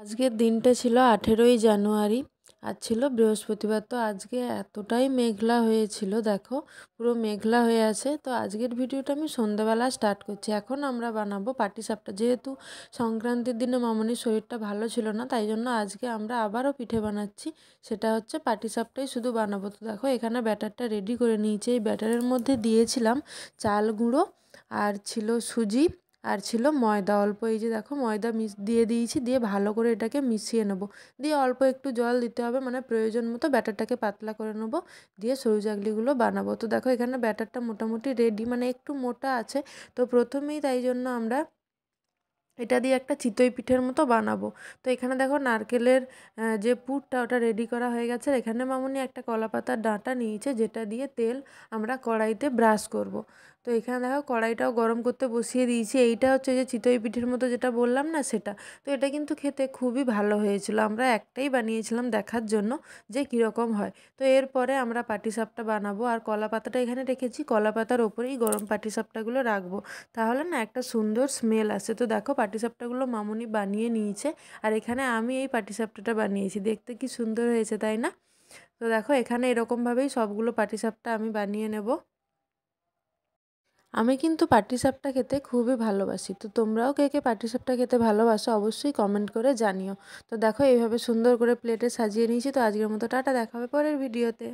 আজকের দিনটা ছিল 18ই জানুয়ারি। আজ ছিল বৃহস্পতিবার। তো আজকে এতটাই মেঘলা হয়েছিল, দেখো পুরো মেঘলা হয়ে আছে। তো আজকের ভিডিওটা আমি সন্ধ্যাবেলা স্টার্ট করছি। এখন আমরা বানাবো পাটিসাপটা। যেহেতু সংক্রান্তির দিনে মামনির শরীরটা ভালো ছিল না, তাই জন্য আজকে আমরা আবারও পিঠে বানাচ্ছি। সেটা হচ্ছে পাটিসাপটাই শুধু বানাবো। তো দেখো এখানে ব্যাটারটা রেডি করে নিয়েছি। এই ব্যাটারের মধ্যে দিয়েছিলাম চাল গুঁড়ো, আর ছিল সুজি, আর ছিল ময়দা অল্প। এই যে দেখো ময়দা দিয়ে দিয়েছি, দিয়ে ভালো করে এটাকে মিশিয়ে নেব। দিয়ে অল্প একটু জল দিতে হবে, মানে প্রয়োজন মতো ব্যাটারটাকে পাতলা করে নেব। দিয়ে সরু চাকলিগুলো বানাবো। তো দেখো এখানে ব্যাটারটা মোটামুটি রেডি, মানে একটু মোটা আছে। তো প্রথমেই তাই জন্য আমরা এটা দিয়ে একটা চিতই পিঠের মতো বানাবো। তো এখানে দেখো নারকেলের যে পুরটা ওটা রেডি করা হয়ে গেছে। আর এখানে মামুনি একটা কলাপাতার ডাঁটা নিয়েছে, যেটা দিয়ে তেল আমরা কড়াইতে ব্রাশ করব। তো এখানে দেখো কড়াইটাও গরম করতে বসিয়ে দিয়েছি। এইটা হচ্ছে যে চিতই পিঠের মতো যেটা বললাম না, সেটা। তো এটা কিন্তু খেতে খুবই ভালো হয়েছিল। আমরা একটাই বানিয়েছিলাম দেখার জন্য যে কীরকম হয়। তো এরপরে আমরা পাটিসাপটা বানাবো। আর কলা পাতাটা এখানে রেখেছি, কলা পাতার ওপরেই গরম পাটিসাপটাগুলো রাখবো, তাহলে না একটা সুন্দর স্মেল আসে। তো দেখো পাটিসাপটাগুলো মামুনি বানিয়ে নিয়েছে, আর এখানে আমি এই পাটিসাপটাটা বানিয়েছি। দেখতে কি সুন্দর হয়েছে, তাই না? তো দেখো এখানে এরকমভাবেই সবগুলো পাটিসাপটা আমি বানিয়ে নেব। আমি কিন্তু পাটিসাপটা খেতে খুবই ভালোবাসি। তো তোমরাও কে কে পাটিসাপটা খেতে ভালোবাসো অবশ্যই কমেন্ট করে জানিও। তো দেখো এইভাবে সুন্দর করে প্লেটে সাজিয়ে নিয়েছি। তো আজকের মতো টাটা, দেখা হবে পরের ভিডিওতে।